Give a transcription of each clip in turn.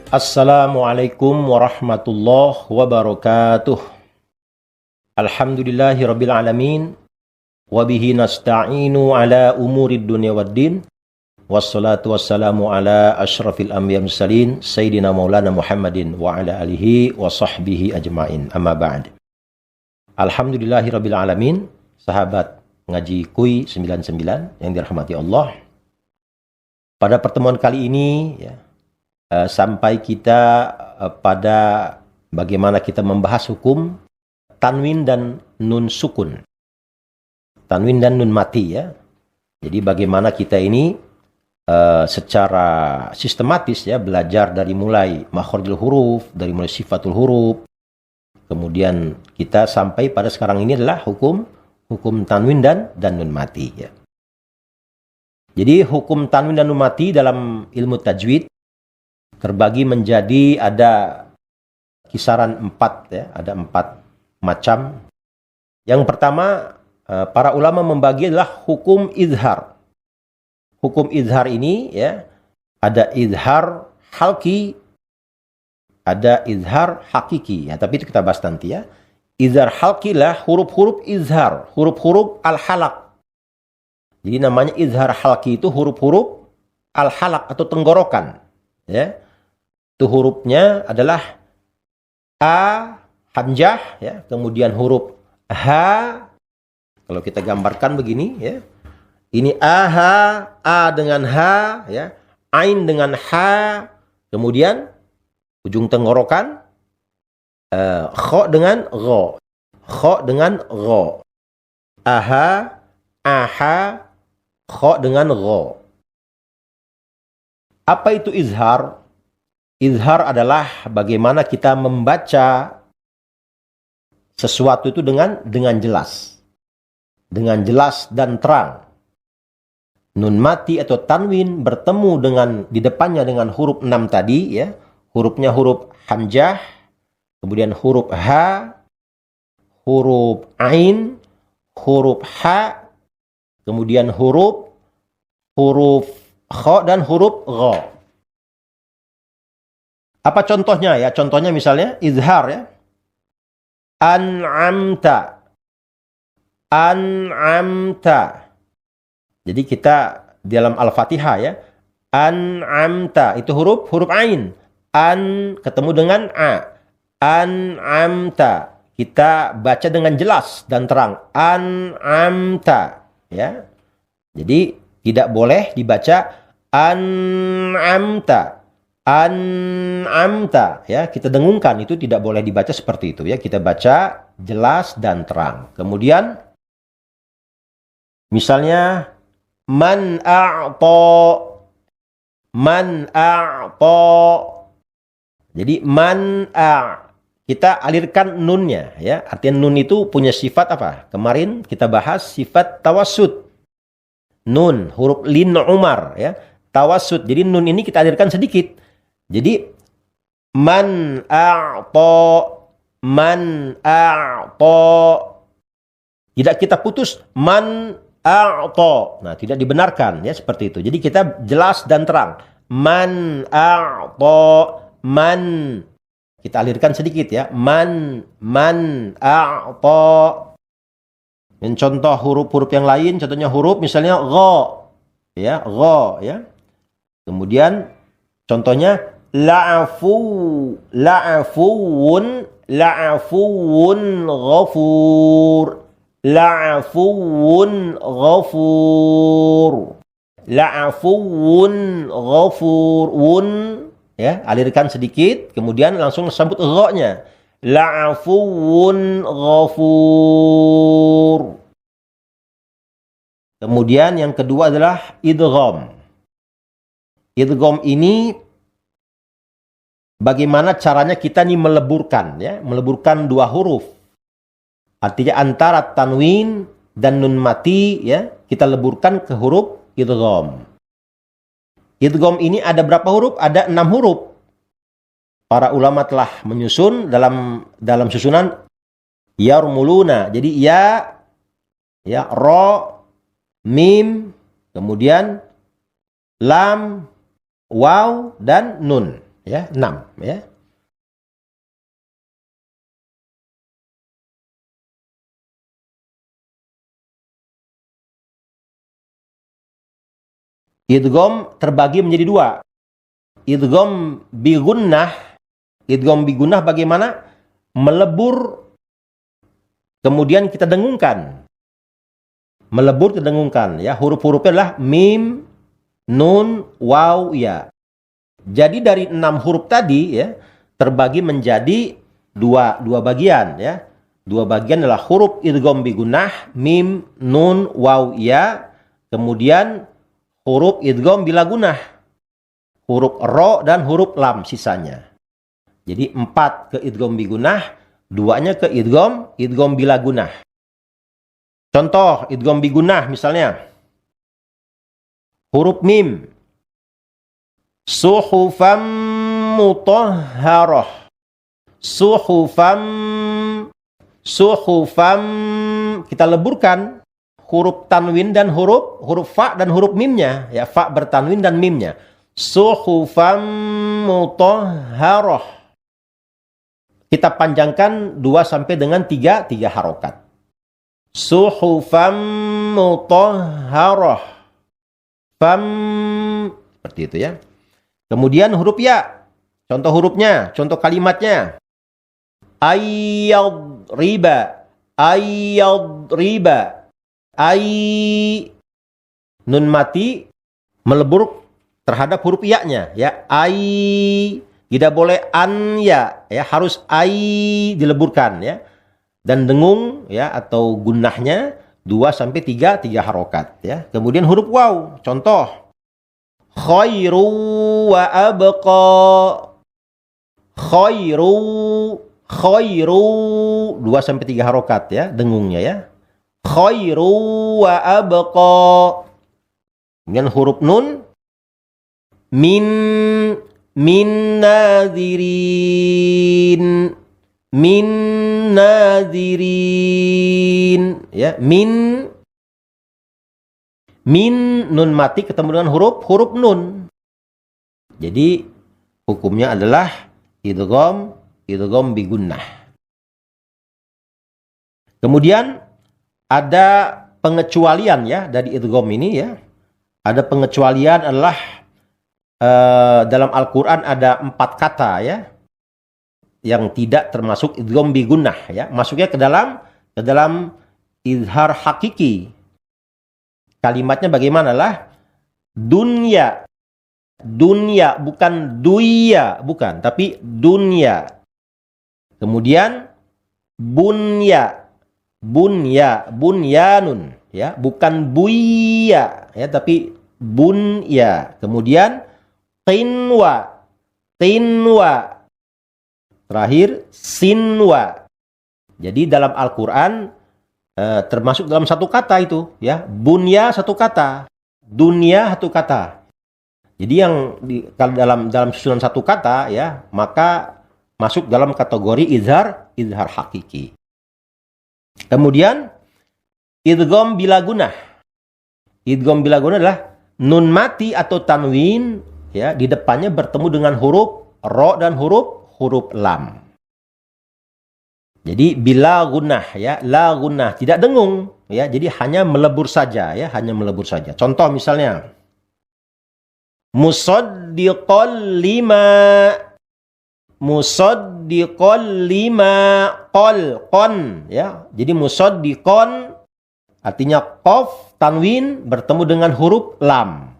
Assalamualaikum warahmatullahi wabarakatuh. Alhamdulillahirabbil alamin wa bihi nasta'inu ala umurid dunya waddin. Wassalatu wassalamu ala asyrafil anbiya'i mursalin sayyidina maulana Muhammadin wa ala alihi wa sahbihi ajmain. Amma ba'd. Alhamdulillahirabbil alamin, sahabat ngaji KUI 99 yang dirahmati Allah. Pada pertemuan kali ini sampai kita pada bagaimana kita membahas hukum tanwin dan nun sukun. Tanwin dan nun mati ya. Jadi bagaimana kita ini secara sistematis ya belajar dari mulai makhrijul huruf, dari mulai sifatul huruf. Kemudian kita sampai pada sekarang ini adalah hukum tanwin dan nun mati ya. Jadi hukum tanwin dan nun mati dalam ilmu tajwid terbagi menjadi ada kisaran 4 ya, ada 4 macam. Yang pertama, para ulama membagi adalah hukum izhar. Hukum izhar ini ya, ada izhar halki, ada izhar hakiki ya, tapi itu kita bahas nanti ya. Izhar halki lah huruf-huruf izhar, huruf-huruf al-halaq. Jadi namanya izhar halki itu huruf-huruf al-halaq atau tenggorokan ya. Itu hurufnya adalah A, hamzah, ya. Kemudian huruf H, kalau kita gambarkan begini, ya. Ini A dengan H, ya. Ain dengan H, kemudian ujung tenggorokan, Kho dengan Gho. Kho dengan Gho. Aha, Aha, Kho dengan Gho. Apa itu izhar? Izhar adalah bagaimana kita membaca sesuatu itu dengan jelas. Dengan jelas dan terang. Nun mati atau tanwin bertemu di depannya dengan huruf 6 tadi ya. Hurufnya huruf hamzah, kemudian huruf H, huruf Ain, huruf H, kemudian huruf Kho dan huruf Gho. Apa contohnya ya? Contohnya misalnya izhar ya. An'amta. An'amta. Jadi kita di dalam Al-Fatihah ya. An'amta itu huruf ain. An ketemu dengan a. An'amta. Kita baca dengan jelas dan terang. An'amta ya. Jadi tidak boleh dibaca an'amta. An'amta ya, kita dengungkan, itu tidak boleh dibaca seperti itu ya, kita baca jelas dan terang. Kemudian misalnya man a'ta. Jadi kita alirkan nunnya ya. Artinya nun itu punya sifat apa? Kemarin kita bahas sifat tawassut. Nun huruf lin umar ya. Tawassut. Jadi nun ini kita alirkan sedikit. Jadi man a'ta. Tidak kita putus man a'ta. Nah, tidak dibenarkan ya seperti itu. Jadi kita jelas dan terang. Man a'ta. Kita alirkan sedikit ya. Man a'ta. Dan contoh huruf-huruf yang lain, contohnya huruf misalnya gha. Ya, gha ya. Kemudian contohnya la'afuun ghafur. La'afuun ghafur. Wun ya, alirkan sedikit, kemudian langsung sambut gha-nya. La'afuun ghafur. Kemudian yang kedua adalah idgham. Idgham ini bagaimana caranya kita nih meleburkan ya, meleburkan dua huruf. Artinya antara tanwin dan nun mati ya, kita leburkan ke huruf idgham. Idgham ini ada berapa huruf? Ada 6 huruf. Para ulama telah menyusun dalam susunan yarmuluna. Jadi ya, ro, mim, kemudian lam, waw, dan nun. ya, 6 ya. Idgham terbagi menjadi 2. Idgham bi gunnah. Idgham bi gunnah bagaimana? Melebur kemudian kita dengungkan. Melebur kita dengungkan ya. Huruf-hurufnya adalah mim, nun, waw, ya. Jadi dari 6 huruf tadi ya terbagi menjadi dua bagian ya. 2 bagian adalah huruf idgham bi gunnah, mim, nun, waw, ya. Kemudian huruf idgham bila gunnah, huruf ro dan huruf lam sisanya. Jadi 4 ke idgham bi gunnah, 2-nya ke idgham bila gunnah. Contoh idgham bi gunnah misalnya huruf mim, suhufam mutahharah. Suhufam kita leburkan huruf tanwin dan huruf fa dan huruf mimnya ya, fa bertanwin dan mimnya. Suhufam mutahharah. Kita panjangkan 2 sampai dengan 3 harokat. Suhufam mutahharah. Fam, seperti itu ya. Kemudian huruf ya. Contoh hurufnya, contoh kalimatnya. Ayyadriba. Ayyadriba. Nun mati melebur terhadap huruf ya-nya ya. Tidak boleh an ya, harus dileburkan ya. Dan dengung ya atau gunnahnya 2 sampai 3 harokat ya. Kemudian huruf waw, contoh khairu wa abqa. Khairu 2 sampai 3 harokat ya, dengungnya ya. Khairu wa abqa. Kemudian huruf nun min nadirin. Min nadirin ya, min nun mati ketemu dengan huruf nun. Jadi hukumnya adalah idgham bi gunnah. Kemudian ada pengecualian ya dari idgham ini ya. Ada pengecualian adalah dalam Al-Qur'an ada 4 kata ya yang tidak termasuk idgham bi gunnah ya. Masuknya ke dalam izhar hakiki. Kalimatnya bagaimana lah? Dunya. Dunya bukan duya, bukan, tapi dunya. Kemudian bunya. Bunyanun ya, bukan buya ya, tapi bunya. Kemudian qinwa. Terakhir sinwa. Jadi dalam Al-Qur'an termasuk dalam satu kata itu ya, bunya satu kata, dunia satu kata. Jadi yang kalau dalam susunan satu kata ya, maka masuk dalam kategori izhar hakiki. Kemudian idgham bila gunnah. Idgham bila gunnah adalah nun mati atau tanwin ya, di depannya bertemu dengan huruf ro dan huruf lam. Jadi bila gunnah ya, la gunnah, tidak dengung ya, jadi hanya melebur saja ya, hanya melebur saja. Contoh misalnya musaddiqal lima qon ya. Jadi musaddiqon artinya qaf tanwin bertemu dengan huruf lam.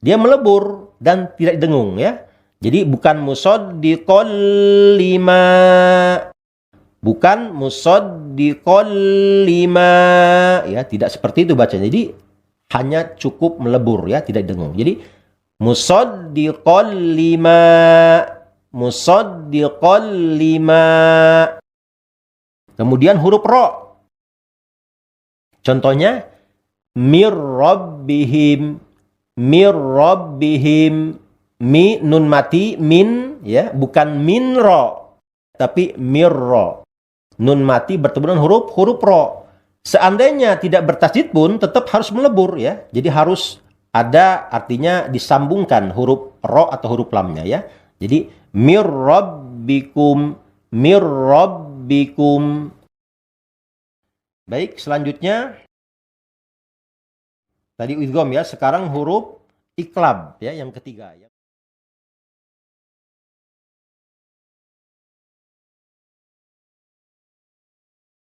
Dia melebur dan tidak dengung ya. Jadi bukan musaddiqal lima. Bukan musaddiqal lima ya, tidak seperti itu bacanya. Jadi hanya cukup melebur ya, tidak dengung. Jadi musaddiqal lima. Kemudian huruf ro. Contohnya mir rabbihim. Mi nun mati min ya, bukan min ro, tapi mirro. Nun mati bertemu dengan huruf ro. Seandainya tidak bertasydid pun tetap harus melebur ya. Jadi harus ada, artinya disambungkan huruf ro atau huruf lamnya ya. Jadi mir rabbikum, mir rabbikum. Baik, selanjutnya tadi idgham ya, sekarang huruf iqlab ya yang ketiga ya.